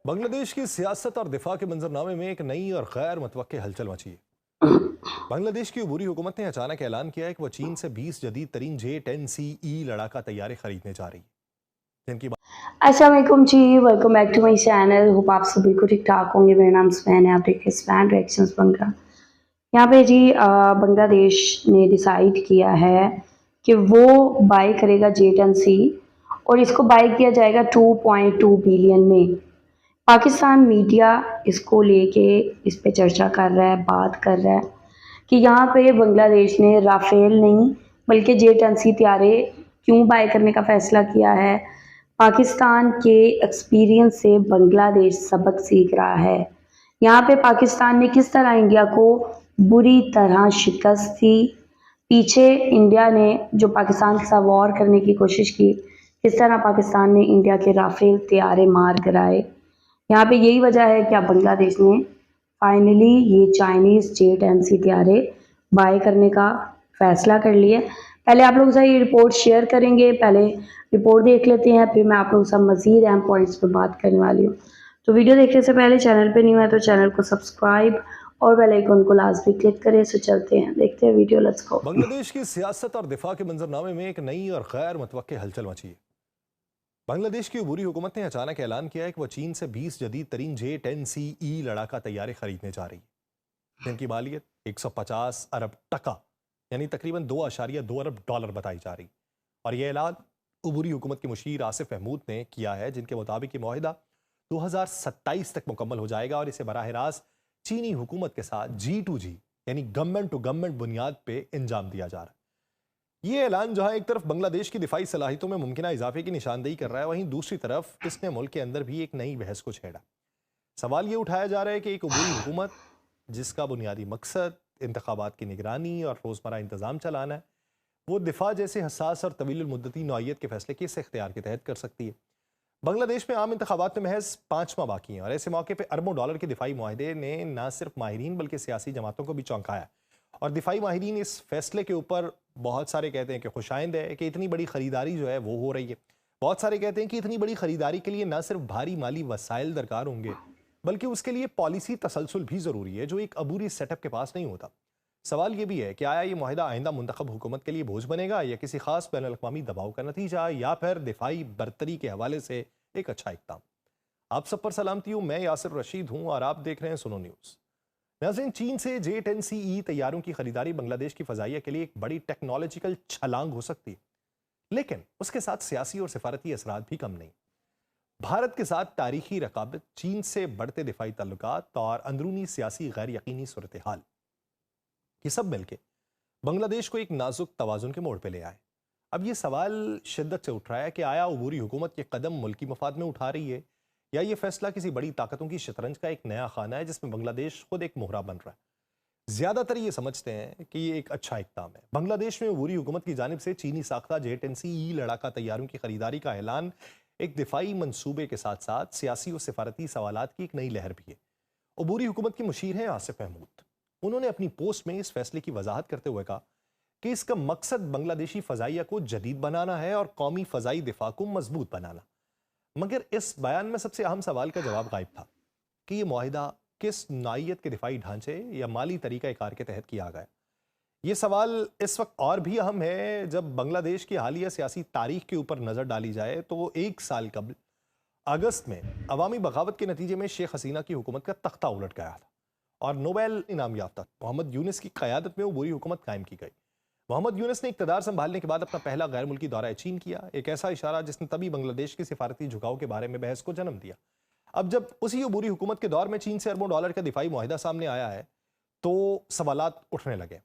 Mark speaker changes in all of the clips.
Speaker 1: बांग्लादेश की सियासत और दिफा के मंजरनामे में एक नई और गैर मुतवक्के हलचल मची है। बांग्लादेश की अबूरी हुकूमत ने अचानक ऐलान किया है कि वह चीन से 20 जदीद तरीन J-10C लड़ाका तैयारे खरीदने जा रही है, जिनकी
Speaker 2: अस्सलाम वालेकुम जी, welcome back to my channel. Hope आप सब बिल्कुल ठीक-ठाक होंगे। मेरा नाम सुमैन है, आप देख रहे हैं सुमैन रिएक्शंस बंगा। यहाँ पे जी बांग्लादेश ने डिसाइड किया है कि वो बाय करेगा J-10C और इसको बाय किया जाएगा 2.2 बिलियन में। पाकिस्तान मीडिया इसको लेके इस पे चर्चा कर रहा है, बात कर रहा है कि यहाँ पे बांग्लादेश ने राफेल नहीं बल्कि J-10C तैयारे क्यों बाय करने का फैसला किया है। पाकिस्तान के एक्सपीरियंस से बांग्लादेश सबक सीख रहा है। यहाँ पे पाकिस्तान ने किस तरह इंडिया को बुरी तरह शिकस्त दी। पीछे इंडिया ने जो पाकिस्तान के साथ वॉर करने की कोशिश की, किस तरह पाकिस्तान ने इंडिया के राफेल तैयारे मार गिराए। यहाँ पे यही वजह है कि अब बांग्लादेश ने फाइनली ये चाइनीज़ J-10C तैयारे बाय करने का फैसला कर लिया। पहले आप लोगों से ये रिपोर्ट शेयर करेंगे, पहले रिपोर्ट देख लेते हैं, फिर मैं आप लोगों से मज़ीद अहम पॉइंट्स पर बात करने वाली हूँ। तो वीडियो देखने से पहले चैनल पे नहीं हुआ तो चैनल को सब्सक्राइब और बेल आइकन को लाजमी क्लिक करें। सो चलते हैं, देखते हैं वीडियो, लेट्स गो।
Speaker 1: बांग्लादेश की सियासत और दिफा के मंजरनामे में एक नई और गैर मुतवक्के हलचल मची है। बांग्लादेश की अबूरी हुकूमत ने अचानक ऐलान किया है कि वह चीन से 20 जदीद तरीन J-10C लड़ाका तैयारे खरीदने जा रही है, जिनकी मालियत 150 अरब टका यानी तकरीबन 2.2 अरब डॉलर बताई जा रही। और यह ऐलान अबूरी हुकूमत के मुशीर आसिफ महमूद ने किया है, जिनके मुताबिक ये मुआहिदा 2027 तक मुकम्मल हो जाएगा और इसे बराह रास्त चीनी हुकूमत के साथ G2G यानी गवर्नमेंट टू गवर्नमेंट बुनियाद पे इंजाम दिया जा रहा है। ये ऐलान जहां एक तरफ बांग्लादेश की दिफाई सलाहियतों में मुमकिन इजाफे की निशानदेही कर रहा है, वहीं दूसरी तरफ इसने मुल्क के अंदर भी एक नई बहस को छेड़ा। सवाल ये उठाया जा रहा है कि एक अबूरी हुकूमत जिसका बुनियादी मकसद इंतखाबात की निगरानी और रोज़मर्रा इंतज़ाम चलाना है, वो दिफा जैसे हसास और तवील मुद्दती नौइयत के फैसले किस इख्तियार के तहत कर सकती है। बांग्लादेश में आम इंतखाबात में महज 5 माह बाकी हैं और ऐसे मौके पर अरबों डॉलर के दिफाई माहदे ने न सिर्फ माहिरीन बल्कि सियासी जमातों को भी चौंकाया। और दिफाई माहिरीन इस फैसले के ऊपर बहुत सारे कहते हैं कि खुशाइंद है कि इतनी बड़ी खरीदारी जो है वो हो रही है। बहुत सारे कहते हैं कि इतनी बड़ी खरीदारी के लिए न सिर्फ भारी माली वसाइल दरकार होंगे बल्कि उसके लिए पॉलिसी तसलसल भी ज़रूरी है, जो एक अबूरी सेटअप के पास नहीं होता। सवाल ये भी है कि आया ये माहिदा आइंदा मुंतखब हुकूमत के लिए बोझ बनेगा या किसी खास बैन अल-अक़वामी दबाव का नतीजा, या फिर दिफाई बरतरी के हवाले से एक अच्छा इक़दाम। आप सब पर सलामती हूँ, मैं यासिर रशीद हूँ और आप देख रहे हैं सुनो न्यूज़। नाज़रीन, चीन से J-10C तैयारों की खरीदारी बांग्लादेश की फ़ज़ाइया के लिए एक बड़ी टेक्नोलॉजिकल छलांग हो सकती है, लेकिन उसके साथ सियासी और सिफारती असरात भी कम नहीं। भारत के साथ तारीखी रकाबत, चीन से बढ़ते दिफाई ताल्लुकात और अंदरूनी सियासी गैर यकीनी सूरत हाल, ये सब मिलके बांग्लादेश को एक नाजुक तवाजुन के मोड़ पे ले आए। अब ये सवाल शिद्दत से उठ रहा है कि आया अबूरी हुकूमत ये कदम मुल्की मफाद में उठा रही है या ये फैसला किसी बड़ी ताकतों की शतरंज का एक नया खाना है जिसमें बांग्लादेश खुद एक मोहरा बन रहा है। ज्यादातर ये समझते हैं कि ये एक अच्छा इक़दाम है। बांग्लादेश में अबूरी हुकूमत की जानिब से चीनी साख्ता J-10C लड़ाका तैयारों की खरीदारी का ऐलान एक दिफाई मंसूबे के साथ साथ सियासी और सिफारती सवालात की एक नई लहर भी है। अबूरी हुकूमत के मुशीर हैं आसिफ महमूद। उन्होंने अपनी पोस्ट में इस फैसले की वजाहत करते हुए कहा कि इसका मकसद बांग्लादेशी फ़ज़ाइया को जदीद बनाना है और कौमी फ़ज़ाई दिफा को मजबूत बनाना। मगर इस बयान में सबसे अहम सवाल का जवाब गायब था कि यह मुआहिदा किस नौइयत के दिफाई ढांचे या माली तरीका कार के तहत किया गया। ये सवाल इस वक्त और भी अहम है जब बांग्लादेश की हालिया सियासी तारीख के ऊपर नजर डाली जाए तो एक साल कबल अगस्त में अवामी बगावत के नतीजे में शेख हसीना की हुकूमत का तख्ता उलट गया था और नोबेल इनाम याफ्ता मोहम्मद यूनिस की क़यादत में वो बुरी हुकूमत कायम की गई। मोहम्मद यूनिस ने इक़्तिदार संभालने के बाद अपना पहला गैर मुल्की दौरा चीन किया, एक ऐसा इशारा जिसने तभी बांग्लादेश की सिफारती झुकाव के बारे में बहस को जन्म दिया। अब जब उसी बुरी हुकूमत के दौर में चीन से अरबों डॉलर का दिफाई मुआहिदा सामने आया है तो सवालात उठने लगे।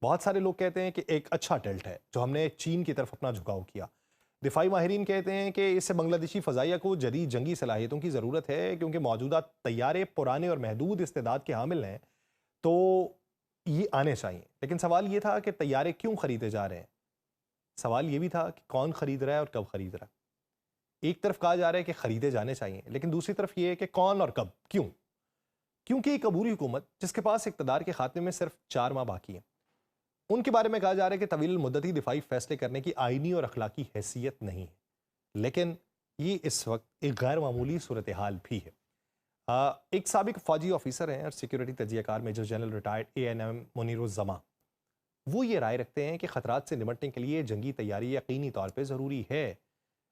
Speaker 1: बहुत सारे लोग कहते हैं कि एक अच्छा टिल्ट है जो हमने चीन की तरफ अपना झुकाव किया। दिफाई माहिरीन कहते हैं कि इससे बांग्लादेशी फ़ज़ाइया को जदीद जंगी सलाहियतों की ज़रूरत है, क्योंकि मौजूदा तैयारे पुराने और महदूद इस्तेदाद के हामिल हैं, तो ये आने चाहिए। लेकिन सवाल ये था कि तैयारे क्यों खरीदे जा रहे हैं। सवाल ये भी था कि कौन खरीद रहा है और कब खरीद रहा है। एक तरफ कहा जा रहा है कि खरीदे जाने चाहिए, लेकिन दूसरी तरफ ये है कि कौन और कब, क्यों। क्योंकि एक अबूरी हुकूमत जिसके पास इक़्तिदार के खात्मे में सिर्फ 4 माह बाकी है, उनके बारे में कहा जा रहा है कि तवील मुद्दती दिफाई फैसले करने की आईनी और अखलाकी हैसियत नहीं है। लेकिन ये इस वक्त एक गैर मामूली सूरत हाल भी है। एक साबिक फौजी ऑफिसर हैं और सिक्योरिटी तजियाकार major general retired ANM Muniruzzaman, वो ये राय रखते हैं कि खतरात से निपटने के लिए जंगी तैयारी यकीनी तौर पे ज़रूरी है,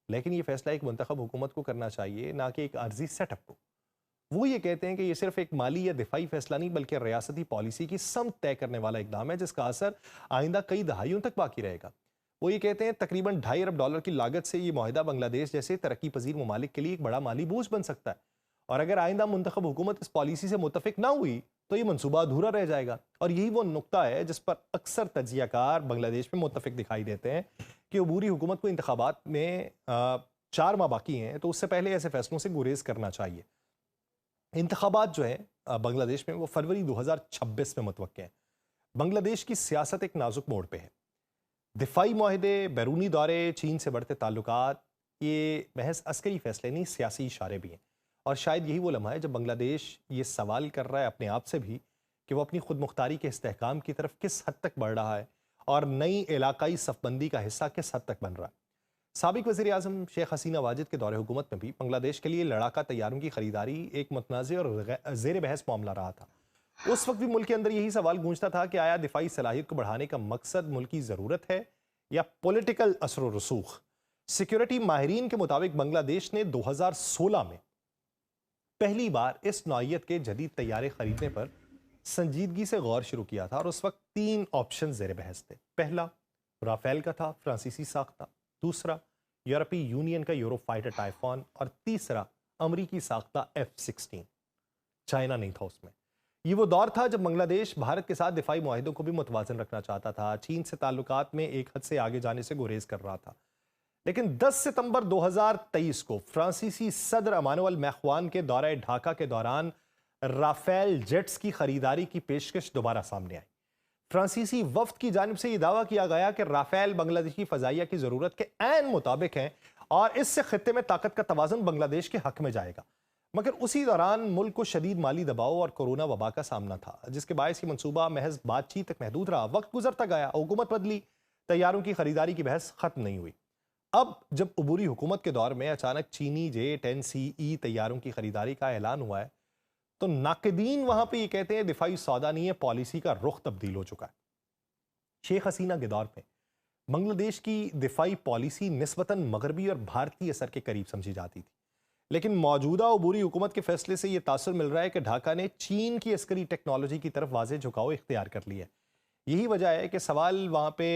Speaker 1: लेकिन ये फैसला एक मुंतखब हुकूमत को करना चाहिए, ना कि एक आर्जी सेटअप को। वो ये कहते हैं कि ये सिर्फ एक माली या दिफाई फैसला नहीं, बल्कि रियासती पॉलिसी की समत तय करने वाला इकदाम है, जिसका असर आइंदा कई दहाइयों तक बाकी रहेगा। वो ये कहते हैं तकरीबन $2.5 अरब की लागत से ये माहिदा बांग्लादेश जैसे तरक्की पजीर ममालिक के लिए एक बड़ा माली बोझ बन सकता है, और अगर आइंदा मुंतखब हुकूमत इस पॉलिसी से मुतफिक ना हुई तो ये मनसूबा अधूरा रह जाएगा। और यही वो नुक्ता है जिस पर अक्सर तजियाकार बांग्लादेश में मुतफिक दिखाई देते हैं कि अबूरी हुकूमत को इंतखाबात में 4 माह बाकी हैं, तो उससे पहले ऐसे फैसलों से गुरेज करना चाहिए। इंतखाबात जो है बांग्लादेश में वो फरवरी 2026 में मुतवक्के हैं। बांग्लादेश की सियासत एक नाजुक मोड़ पे है। दिफाई माहदे, बैरूनी दौरे, चीन से बढ़ते ताल्लुकात, ये महज अस्करी फैसले नहीं, सियासी इशारे भी हैं। और शायद यही वो लम्हा है जब बांग्लादेश ये सवाल कर रहा है अपने आप से भी कि वो अपनी खुद मुख्तारी के इस्तेहकाम की तरफ किस हद तक बढ़ रहा है और नई इलाकाई सफबंदी का हिस्सा किस हद तक बन रहा है। साबिक वज़ीर आज़म शेख हसीना वाजिद के दौरे हुकूमत में भी बांग्लादेश के लिए लड़ाका तैयारों की खरीदारी एक मुतनाज़ और ज़ेर बहस मामला रहा था। उस वक्त भी मुल्क के अंदर यही सवाल गूंजता था कि आया दिफाई सलाहियत को बढ़ाने का मकसद मुल्क की ज़रूरत है या पॉलिटिकल असर व रसूख। सिक्योरिटी माहिरीन के मुताबिक बांग्लादेश ने 2016 में पहली बार इस नौइयत के जदीद तैयारे खरीदने पर संजीदगी से गौर शुरू किया था, और उस वक्त 3 ऑप्शन ज़ेर बहस थे। पहला राफेल का था, फ्रांसीसी साख्ता। दूसरा यूरोपीय यूनियन का यूरोफाइटर टाइफॉन, और तीसरा अमरीकी साख्ता F-16। चाइना नहीं था उसमें। ये वो दौर था जब बांग्लादेश भारत के साथ दिफाई मुआहिदों को भी मुतवाजन रखना चाहता था, चीन से ताल्लुकात में एक हद से आगे जाने से गुरेज कर रहा था। लेकिन 10 सितंबर 2023 को फ्रांसीसी सदर अमानुअल मैख्वान के दौरे ढाका के दौरान राफेल जेट्स की खरीदारी की पेशकश दोबारा सामने आई। फ्रांसीसी वफ्द की जानिब से यह दावा किया गया कि राफेल बांग्लादेशी फजाइया की जरूरत के ऐन मुताबिक हैं और इससे खित्ते में ताकत का तवाज़ुन बांग्लादेश के हक में जाएगा। मगर उसी दौरान मुल्क को शदीद माली दबाव और कोरोना वबा का सामना था, जिसके बायस ये मनसूबा महज बातचीत तक महदूद रहा। वक्त गुजरता गया, हुकूमत बदली, तैयारों की खरीदारी की बहस खत्म नहीं हुई। अब जब अबूरी हुकूमत के दौर में अचानक चीनी J-10CE तैयारों की खरीदारी का ऐलान हुआ है, तो नाकिदीन वहां पे ये कहते हैं दिफाई सौदा नहीं है, पॉलिसी का रुख तब्दील हो चुका है। शेख हसीना के दौर में बांग्लादेश की दिफाई पॉलिसी निस्बतन मगरबी और भारतीय असर के करीब समझी जाती थी, लेकिन मौजूदा अबूरी हुकूमत के फैसले से यह तासुर मिल रहा है कि ढाका ने चीन की अस्करी टेक्नोलॉजी की तरफ वाज़ेह झुकाव इख्तियार कर लिया है। यही वजह है कि सवाल वहां पे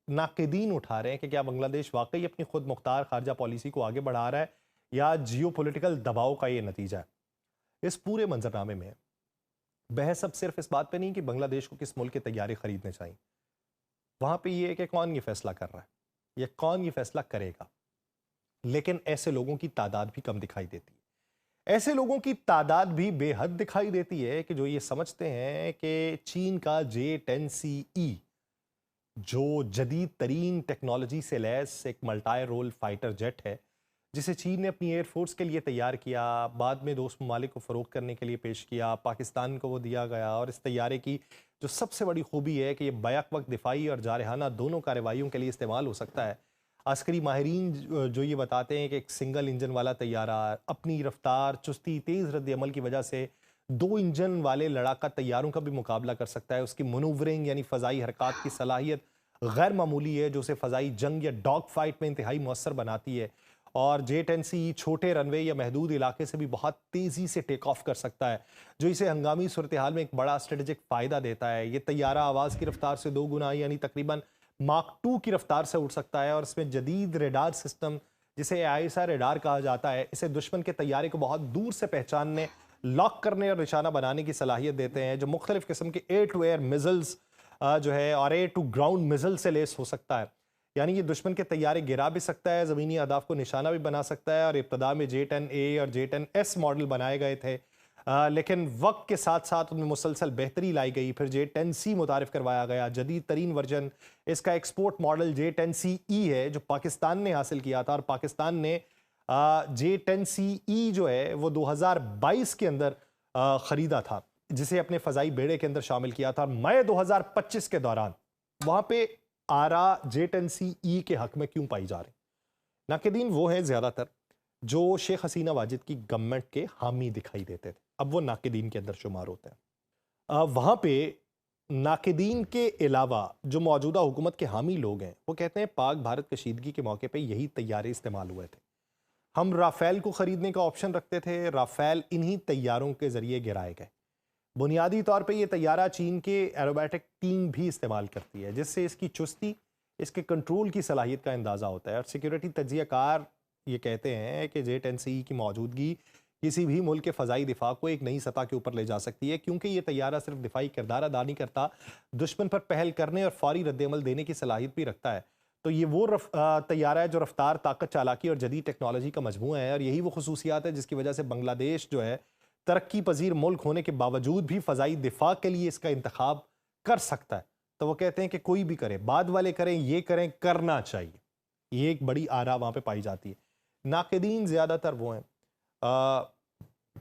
Speaker 1: नाकिदीन उठा रहे हैं कि क्या बांग्लादेश वाकई अपनी खुद मुख्तार खारजा पॉलिसी को आगे बढ़ा रहा है या जियोपॉलिटिकल दबाव का ये नतीजा है। इस पूरे मंजरनामे में बहस अब सिर्फ इस बात पे नहीं कि बांग्लादेश को किस मुल्क के तैयारे खरीदने चाहिए, वहां पे ये है कि कौन ये फैसला कर रहा है या कौन ये फैसला करेगा। लेकिन ऐसे लोगों की तादाद भी कम दिखाई देती है। ऐसे लोगों की तादाद भी बेहद दिखाई देती है कि जो ये समझते हैं कि चीन का J-10CE जो जदीद तरीन टेक्नोलॉजी से लैस एक मल्टी रोल फाइटर जेट है, जिसे चीन ने अपनी एयरफोर्स के लिए तैयार किया, बाद में दोस्त ममालिक को फ़रोख्त करने के लिए पेश किया, पाकिस्तान को वो दिया गया। और इस तैयारे की जो सबसे बड़ी खूबी है कि ये बैक वक्त दिफाई और जारहाना दोनों कार्रवाइयों के लिए इस्तेमाल हो सकता है। अस्करी माहिरीन जो ये बताते हैं कि एक सिंगल इंजन वाला तैयारा अपनी रफ्तार, चुस्ती, तेज़ रद्द-ए-अमल की वजह से 2 इंजन वाले लड़ाका तैयारों का भी मुकाबला कर सकता है। उसकी मनूवरिंग यानी फ़ज़ाई हरकत की सलाहियत गैर मामूली है, जो उसे फ़ज़ाई जंग या डॉग फाइट में इंतहाई मौसर बनाती है। और J-10CE छोटे रनवे या महदूद इलाके से भी बहुत तेज़ी से टेक ऑफ कर सकता है, जो इसे हंगामी सूरत हाल में एक बड़ा स्ट्रेटेजिक फ़ायदा देता है। ये तैयारा आवाज़ की रफ्तार से 2 गुना यानी तकरीबन माक 2 की रफ्तार से उड़ सकता है, और इसमें जदीद रेडार सिस्टम जिसे ISR रेडार कहा जाता है, इसे दुश्मन के तैयारे को बहुत दूर से पहचानने, लॉक करने और निशाना बनाने की सलाहियत देते हैं, जो मुख्तलिफ किस्म के एयर टू एयर मिज़ल्स जो है और एयर टू ग्राउंड मिज़ल से लेस हो सकता है। यानी ये दुश्मन के तैयारे गिरा भी सकता है, ज़मीनी अहदाफ को निशाना भी बना सकता है। और इब्तदा में J-10A और J-10S मॉडल बनाए गए थे, लेकिन वक्त के साथ साथ उनमें मुसलसल बेहतरी लाई गई। फिर J-10C मुतारिफ करवाया गया, जदीद तरीन वर्जन। इसका एक्सपोर्ट मॉडल J-10CE है जो पाकिस्तान ने हासिल किया था, और पाकिस्तान ने J-10CE जो है वो 2022 के अंदर ख़रीदा था, जिसे अपने फ़ज़ाई बेड़े के अंदर शामिल किया था। और मई 2025 के दौरान वहाँ पे आरा J-10CE के हक में क्यों पाई जा रही? नाकिदीन वो हैं ज़्यादातर जो शेख हसीना वाजिद की गवर्नमेंट के हामी दिखाई देते थे, अब वो नाकिदीन के अंदर शुमार होते हैं। वहाँ पे नाकिदीन के अलावा जो मौजूदा हुकूमत के हामी लोग हैं वो कहते हैं पाक भारत कशीदगी के मौके पे यही तैयारे इस्तेमाल हुए थे। हम राफेल को ख़रीदने का ऑप्शन रखते थे, राफेल इन्हीं तैयारों के ज़रिए गिराए गए। बुनियादी तौर पे ये तैयारा चीन के एरोबैटिक टीम भी इस्तेमाल करती है, जिससे इसकी चुस्ती, इसके कंट्रोल की सलाहियत का अंदाज़ा होता है। और सिक्योरिटी तज्जियाकार ये कहते हैं कि J-10C की मौजूदगी किसी भी मुल्क के फ़ज़ाई दिफा को एक नई सतह के ऊपर ले जा सकती है, क्योंकि ये तैयारा सिर्फ दिफाई किरदार अदा नहीं करता, दुश्मन पर पहल करने और फौरी रद्द-ए-अमल देने की सलाहियत भी रखता है। तो ये वो तैयारा है जो रफ्तार, ताकत, चालाकी और जदीद टेक्नोलॉजी का मजमूआ है, और यही वो खसूसियात है जिसकी वजह से बांग्लादेश जो है तरक्की पजीर मुल्क होने के बावजूद भी फ़ज़ाई दिफा के लिए इसका इंतखाब कर सकता है। तो वो कहते हैं कि कोई भी करे, बाद वाले करें, ये करें, करना चाहिए। ये एक बड़ी आरा वहाँ पे पाई जाती है। नाकिदीन ज़्यादातर वो हैं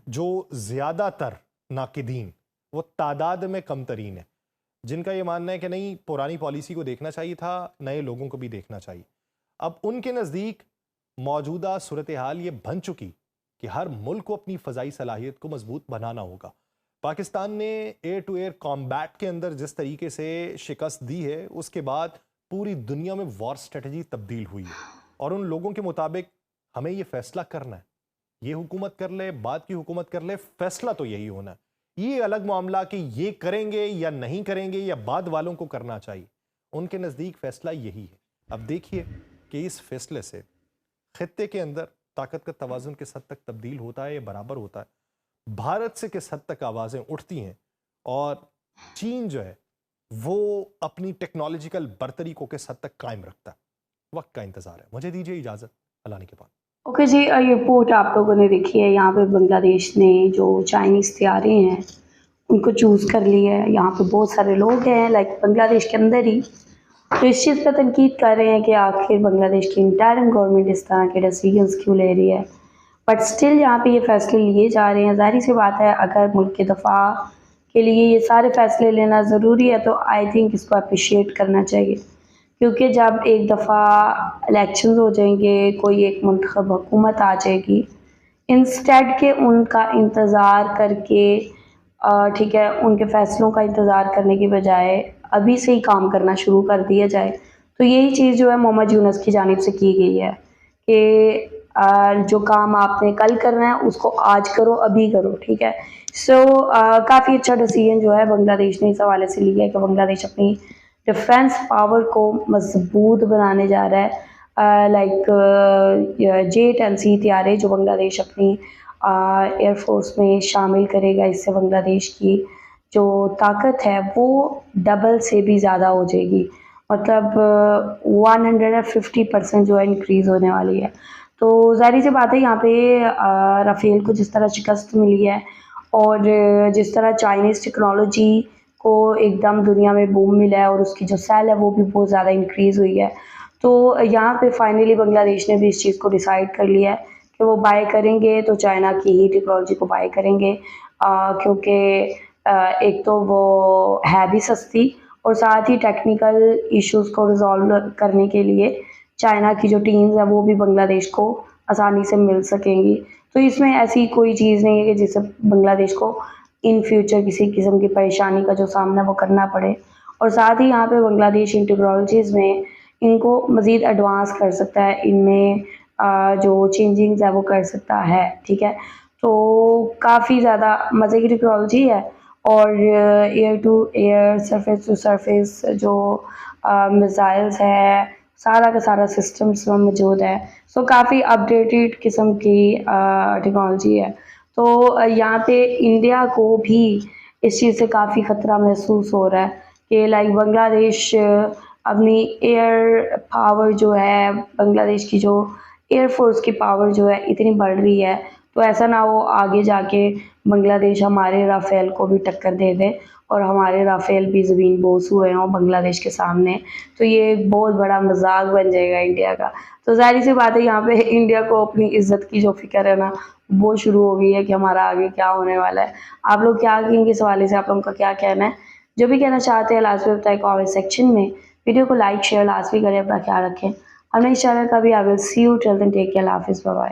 Speaker 1: जो ज़्यादातर नाकिदीन वो तादाद में कम तरीन है, जिनका ये मानना है कि नहीं, पुरानी पॉलिसी को देखना चाहिए था, नए लोगों को भी देखना चाहिए। अब उनके नज़दीक मौजूदा सूरत हाल ये बन चुकी कि हर मुल्क को अपनी फ़ज़ाई सलाहियत को मजबूत बनाना होगा। पाकिस्तान ने एयर टू एयर कॉम्बैट के अंदर जिस तरीके से शिकस्त दी है, उसके बाद पूरी दुनिया में वॉर स्ट्रेटजी तब्दील हुई है, और उन लोगों के मुताबिक हमें ये फैसला करना है, ये हुकूमत कर ले, बाद की हुकूमत कर ले, फैसला तो यही होना है। ये अलग मामला कि ये करेंगे या नहीं करेंगे या बाद वालों को करना चाहिए, उनके नज़दीक फैसला यही है। अब देखिए कि इस फैसले से खित्ते के अंदर ताकत का तवाज़ुन किस हद तक तब्दील होता है या बराबर होता है, भारत से किस हद तक आवाज़ें उठती हैं, और चीन जो है वो अपनी टेक्नोलॉजिकल बरतरी को किस हद तक कायम रखता है। वक्त का इंतज़ार है। मुझे दीजिए इजाज़त, अल्लाह ने के बाद।
Speaker 2: ओके जी, ये रिपोर्ट आप लोगों ने देखी है। यहाँ पे बांग्लादेश ने जो चाइनीज़ तैयारे हैं उनको चूज़ कर लिया है। यहाँ पे बहुत सारे लोग हैं लाइक बांग्लादेश के अंदर ही, तो इस चीज़ पर तनकीद कर रहे हैं कि आखिर बांग्लादेश की इंटरिम गवर्नमेंट इस तरह के डिसीजंस क्यों ले रही है। बट स्टिल यहाँ पे ये फ़ैसले लिए जा रहे हैं। ज़ाहिर सी बात है, अगर मुल्क के दफ़ा के लिए ये सारे फ़ैसले लेना ज़रूरी है तो आई थिंक इसको अप्रिशिएट करना चाहिए, क्योंकि जब एक दफ़ा इलेक्शंस हो जाएंगे, कोई एक मुंतखब हुकूमत आ जाएगी, इंस्टेड के उनका इंतज़ार करके ठीक है, उनके फ़ैसलों का इंतज़ार करने की बजाय अभी से ही काम करना शुरू कर दिया जाए, तो यही चीज़ जो है मोहम्मद यूनुस की जानिब से की गई है कि जो काम आपने कल करना है उसको आज करो, अभी करो, ठीक है। सो काफ़ी अच्छा डिसीजन जो है बांग्लादेश ने इस हवाले से लिया है कि बांग्लादेश अपनी डिफेंस पावर को मजबूत बनाने जा रहा है। लाइक J-10C तैयारे जो बांग्लादेश अपनी एयरफोर्स में शामिल करेगा, इससे बांग्लादेश की जो ताकत है वो डबल से भी ज़्यादा हो जाएगी, मतलब 150% जो है इंक्रीज़ होने वाली है। तो ज़ाहिर सी बात है, यहाँ पे राफेल को जिस तरह शिकस्त मिली है और जिस तरह चाइनीज़ टेक्नोलॉजी को एकदम दुनिया में बूम मिला है और उसकी जो सेल है वो भी बहुत ज़्यादा इंक्रीज़ हुई है, तो यहाँ पे फाइनली बांग्लादेश ने भी इस चीज़ को डिसाइड कर लिया है कि वो बाय करेंगे तो चाइना की ही टेक्नोलॉजी को बाय करेंगे, क्योंकि एक तो वो है भी सस्ती और साथ ही टेक्निकल इश्यूज़ को रिजॉल्व करने के लिए चाइना की जो टीम्स है वो भी बांग्लादेश को आसानी से मिल सकेंगी। तो इसमें ऐसी कोई चीज़ नहीं है कि जिससे बांग्लादेश को इन फ्यूचर किसी किस्म की परेशानी का जो सामना वो करना पड़े, और साथ ही यहाँ पे बांग्लादेश इन टेक्नोलॉजीज़ में इनको मज़ीद एडवांस कर सकता है, इनमें जो चेंजिंग्स है वो कर सकता है, ठीक है। तो काफ़ी ज़्यादा मज़े की टेक्नोलॉजी है, और air to air, surface to surface जो मिसाइल्स है, सारा का सारा सिस्टम इसमें मौजूद है। सो काफ़ी अपडेटेड किस्म की टेक्नोलॉजी है। तो यहाँ पे इंडिया को भी इस चीज़ से काफ़ी ख़तरा महसूस हो रहा है कि लाइक बांग्लादेश अपनी एयर पावर जो है, बांग्लादेश की जो एयर फोर्स की पावर जो है इतनी बढ़ रही है, तो ऐसा ना हो आगे जाके बांग्लादेश हमारे राफेल को भी टक्कर दे दे और हमारे राफेल भी ज़मीन बोस हुए हों बांग्लादेश के सामने, तो ये एक बहुत बड़ा मजाक बन जाएगा इंडिया का। तो ज़ाहिर सी बात है, यहाँ पे इंडिया को अपनी इज़्ज़त की जो फ़िक्र है ना वो शुरू हो गई है कि हमारा आगे क्या होने वाला है। आप लोग क्या कहेंगे इस हवाले से, आप लोगों का क्या कहना है? जो भी कहना चाहते हैं लास्ट में बताएं कमेंट सेक्शन में। वीडियो को लाइक शेयर लाजमी करें, अपना ख्याल रखें। हम नेक्स्ट चैनल का भी I will see you till then, take care, अल्लाह हाफ़िज़, बाय बाय।